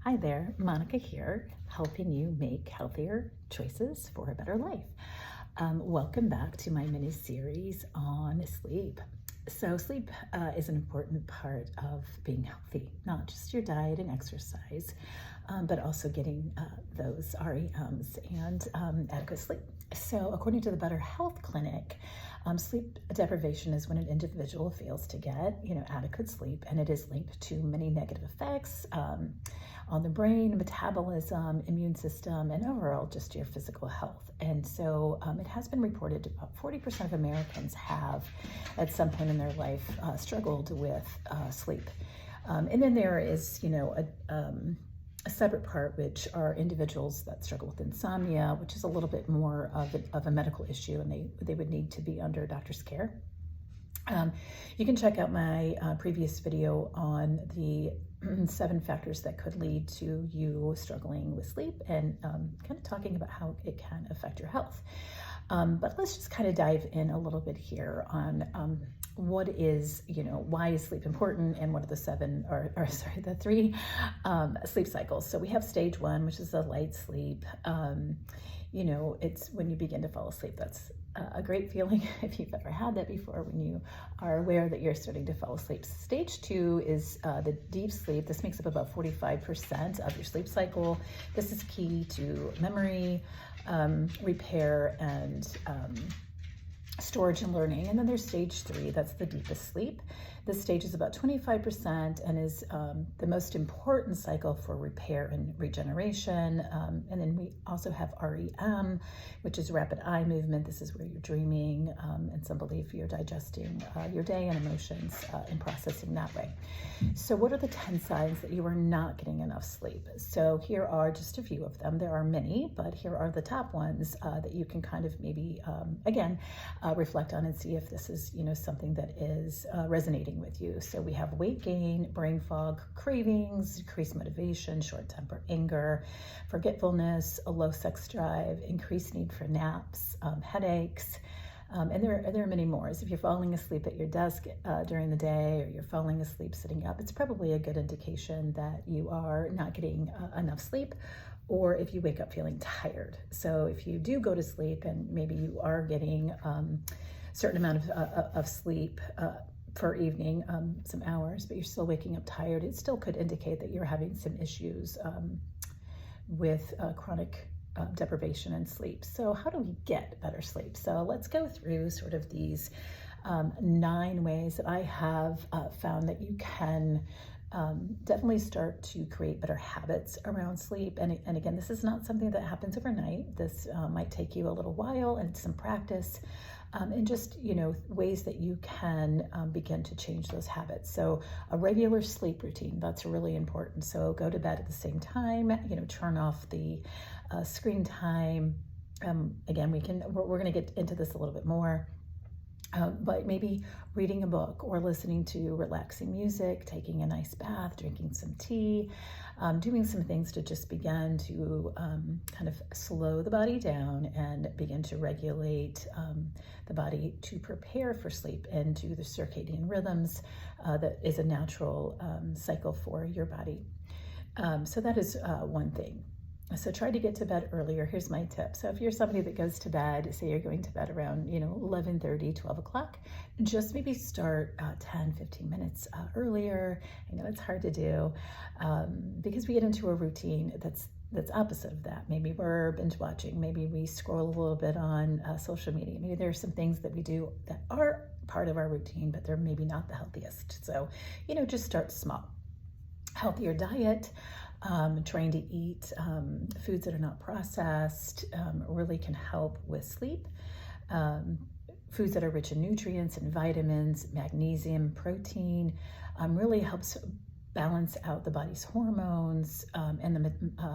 Hi there, Monica here, helping you make healthier choices for a better life. Welcome back to my mini series on sleep. So sleep is an important part of being healthy, not just your diet and exercise, but also getting those REMs and adequate sleep. So according to the Better Health Clinic, sleep deprivation is when an individual fails to get, adequate sleep, and it is linked to many negative effects on the brain, metabolism, immune system, and overall just your physical health. And so it has been reported about 40% of Americans have, at some point in their life, struggled with sleep. And then there is, a separate part, which are individuals that struggle with insomnia, which is a little bit more of a medical issue, and they would need to be under doctor's care. You can check out my previous video on the 7 factors that could lead to you struggling with sleep and kind of talking about how it can affect your health. But let's just kind of dive in a little bit here on what is, why is sleep important, and what are the 3 sleep cycles. So we have stage 1, which is the light sleep. It's when you begin to fall asleep. That's a great feeling if you've ever had that before, when you are aware that you're starting to fall asleep. Stage 2 is the deep sleep. This makes up about 45% of your sleep cycle. This is key to memory, repair, and storage and learning. And then there's stage 3, that's the deepest sleep. This stage is about 25% and is the most important cycle for repair and regeneration. And then we also have REM, which is rapid eye movement. This is where you're dreaming, and some believe you're digesting your day and emotions and processing that way. So what are the 10 signs that you are not getting enough sleep? So here are just a few of them. There are many, but here are the top ones that you can kind of maybe, reflect on and see if this is, something that is resonating with you. So we have weight gain, brain fog, cravings, decreased motivation, short temper, anger, forgetfulness, a low sex drive, increased need for naps, headaches, and there are many more. So if you're falling asleep at your desk during the day, or you're falling asleep sitting up, it's probably a good indication that you are not getting enough sleep, or if you wake up feeling tired. So if you do go to sleep and maybe you are getting a certain amount of sleep for evening, some hours, but you're still waking up tired, it still could indicate that you're having some issues with chronic deprivation and sleep. So how do we get better sleep? So let's go through sort of these 9 ways that I have found that you can definitely start to create better habits around sleep. And again, this is not something that happens overnight. This might take you a little while and some practice, and just, ways that you can begin to change those habits. So a regular sleep routine, that's really important. So go to bed at the same time, turn off the screen time. Again, we're going to get into this a little bit more. But maybe reading a book or listening to relaxing music, taking a nice bath, drinking some tea, doing some things to just begin to kind of slow the body down and begin to regulate the body to prepare for sleep and to the circadian rhythms that is a natural cycle for your body. So that is one thing. So try to get to bed earlier. Here's my tip. So if you're somebody that goes to bed, say you're going to bed around, 11:30, 12 o'clock, just maybe start 10, 15 minutes earlier. I know it's hard to do because we get into a routine that's opposite of that. Maybe we're binge watching. Maybe we scroll a little bit on social media. Maybe there are some things that we do that are part of our routine, but they're maybe not the healthiest. So, just start small. Healthier diet. Trying to eat foods that are not processed really can help with sleep. Foods that are rich in nutrients and vitamins, magnesium, protein, really helps balance out the body's hormones and the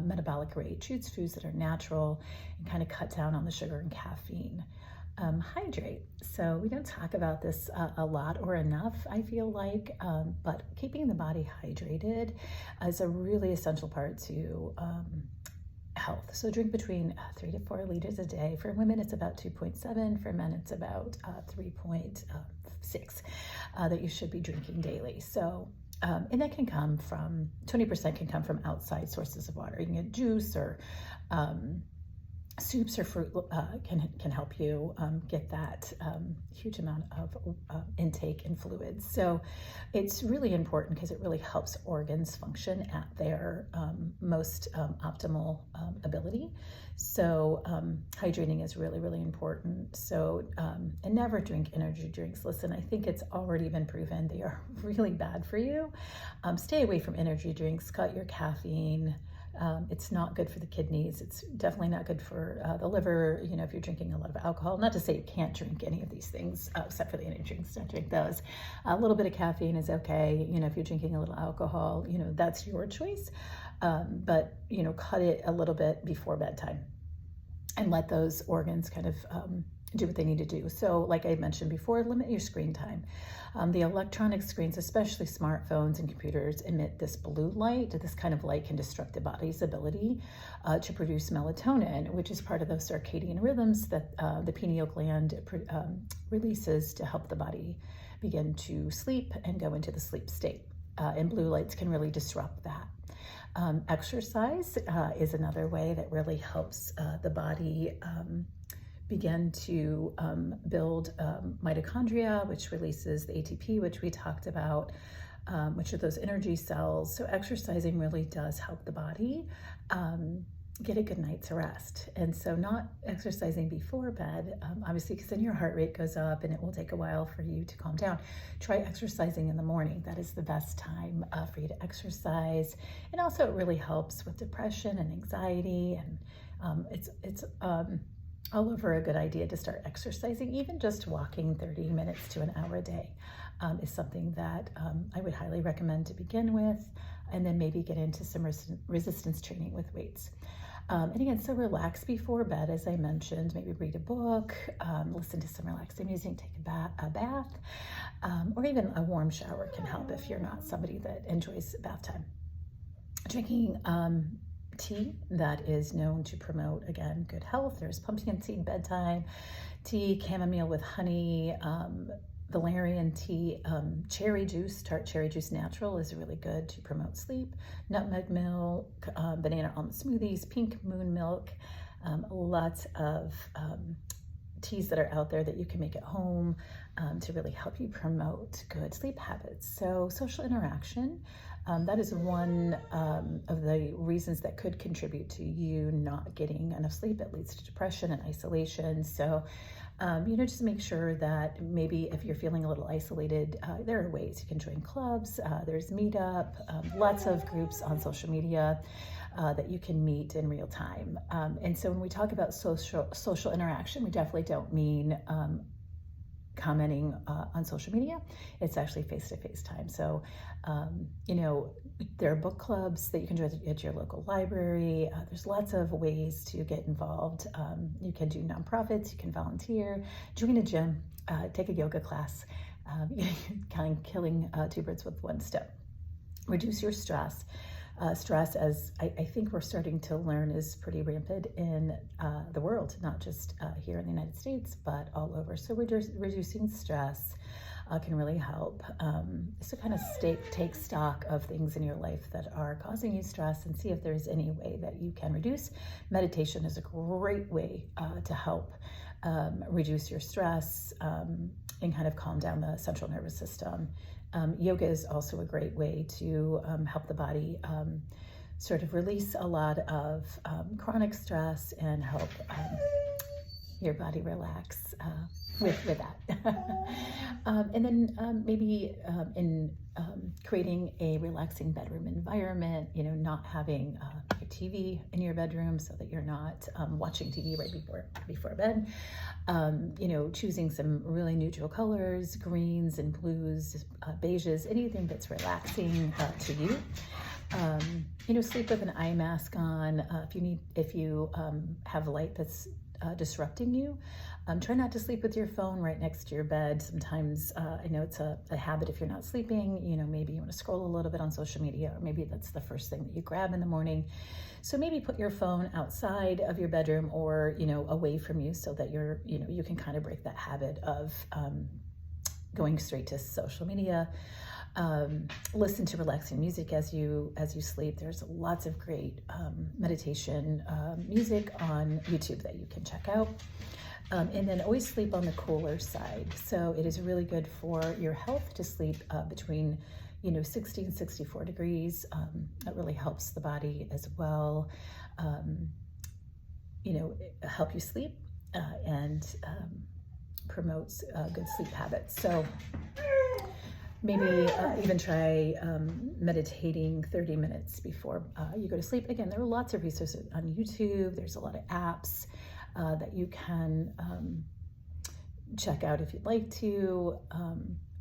metabolic rate. Choose foods that are natural and kind of cut down on the sugar and caffeine. Hydrate. So we don't talk about this a lot or enough, I feel like, but keeping the body hydrated is a really essential part to health. So drink between 3 to 4 liters a day. For women, it's about 2.7. For men, it's about 3.6 that you should be drinking daily. So And that can come from, 20% can come from outside sources of water. You can get juice or soups or fruit can help you get that huge amount of intake in fluids. So it's really important because it really helps organs function at their most optimal ability. So hydrating is really, really important. So, and never drink energy drinks. Listen, I think it's already been proven they are really bad for you. Stay away from energy drinks, cut your caffeine. It's not good for the kidneys. It's definitely not good for the liver, you know, if you're drinking a lot of alcohol. Not to say you can't drink any of these things, except for the energy drinks, don't drink those. A little bit of caffeine is okay. You know, if you're drinking a little alcohol, you know, that's your choice. But, you know, cut it a little bit before bedtime and let those organs kind of do what they need to do. So like I mentioned before, limit your screen time. The electronic screens, especially smartphones and computers, emit this blue light. This kind of light can disrupt the body's ability to produce melatonin, which is part of those circadian rhythms that the pineal gland releases to help the body begin to sleep and go into the sleep state. And blue lights can really disrupt that. Exercise is another way that really helps the body begin to build mitochondria, which releases the ATP, which we talked about, which are those energy cells. So exercising really does help the body get a good night's rest. And so not exercising before bed, obviously, because then your heart rate goes up and it will take a while for you to calm down. Try exercising in the morning. That is the best time for you to exercise. And also it really helps with depression and anxiety. And it's all over a good idea to start exercising. Even just walking 30 minutes to an hour a day is something that I would highly recommend to begin with, and then maybe get into some resistance training with weights. And again, so relax before bed, as I mentioned. Maybe read a book, listen to some relaxing music, take a bath, or even a warm shower can help if you're not somebody that enjoys bath time. Drinking tea that is known to promote, again, good health. There's pumpkin seed bedtime tea, chamomile with honey, valerian tea, cherry juice, tart cherry juice natural is really good to promote sleep. Nutmeg milk, banana almond smoothies, pink moon milk, lots of teas that are out there that you can make at home to really help you promote good sleep habits. So social interaction, that is one of the reasons that could contribute to you not getting enough sleep. It leads to depression and isolation. So, you know, just make sure that maybe if you're feeling a little isolated, there are ways you can join clubs. There's Meetup, lots of groups on social media that you can meet in real time. And so when we talk about social interaction, we definitely don't mean commenting on social media. It's actually face-to-face time. So, you know, there are book clubs that you can join at your local library. There's lots of ways to get involved. You can do nonprofits, you can volunteer, join a gym, take a yoga class, kind of killing two birds with one stone. Reduce your stress. Stress, as I think we're starting to learn, is pretty rampant in the world, not just here in the United States, but all over. So reducing stress can really help. So kind of take stock of things in your life that are causing you stress and see if there's any way that you can reduce. Meditation is a great way to help reduce your stress and kind of calm down the central nervous system. Yoga is also a great way to help the body sort of release a lot of chronic stress and help your body relax with that. And then maybe in creating a relaxing bedroom environment, you know, not having a TV in your bedroom so that you're not watching TV right before bed. You know, choosing some really neutral colors, greens and blues, beiges, anything that's relaxing to you. You know, sleep with an eye mask on if you have light that's disrupting you. Try not to sleep with your phone right next to your bed. Sometimes I know it's a habit if you're not sleeping, you know, maybe you want to scroll a little bit on social media, or maybe that's the first thing that you grab in the morning. So maybe put your phone outside of your bedroom or, you know, away from you so that you can kind of break that habit of going straight to social media. Listen to relaxing music as you sleep. There's lots of great meditation music on YouTube that you can check out. And then always sleep on the cooler side. So it is really good for your health to sleep between 60 and 64 degrees. That really helps the body as well. Help you sleep and promotes good sleep habits. So maybe even try meditating 30 minutes before you go to sleep. Again, there are lots of resources on YouTube. There's a lot of apps that you can check out if you'd like to.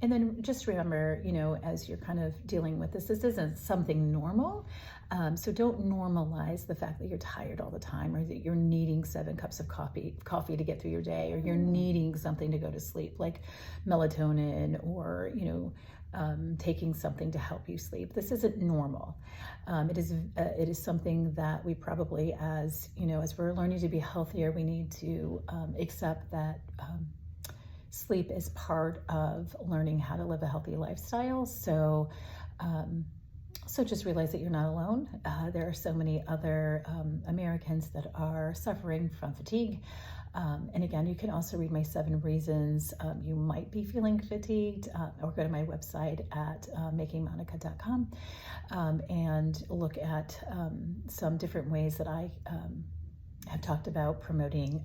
And then just remember, as you're kind of dealing with this isn't something normal. So don't normalize the fact that you're tired all the time, or that you're needing 7 cups of coffee to get through your day, or you're needing something to go to sleep, like melatonin, or, taking something to help you sleep. This isn't normal. It is something that we probably, as we're learning to be healthier, we need to accept that sleep is part of learning how to live a healthy lifestyle. So just realize that you're not alone. There are so many other Americans that are suffering from fatigue. And again, you can also read my 7 reasons you might be feeling fatigued, or go to my website at makingmonica.com and look at some different ways that I have talked about promoting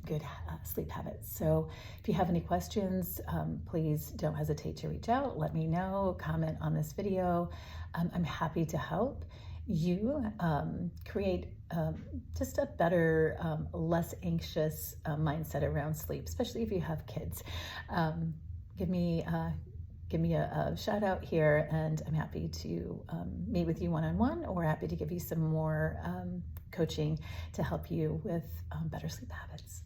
good sleep habits. So if you have any questions, please don't hesitate to reach out. Let me know, comment on this video. I'm happy to help you create just a better, less anxious mindset around sleep, especially if you have kids. Give me a shout out here, and I'm happy to meet with you one-on-one, or happy to give you some more coaching to help you with better sleep habits.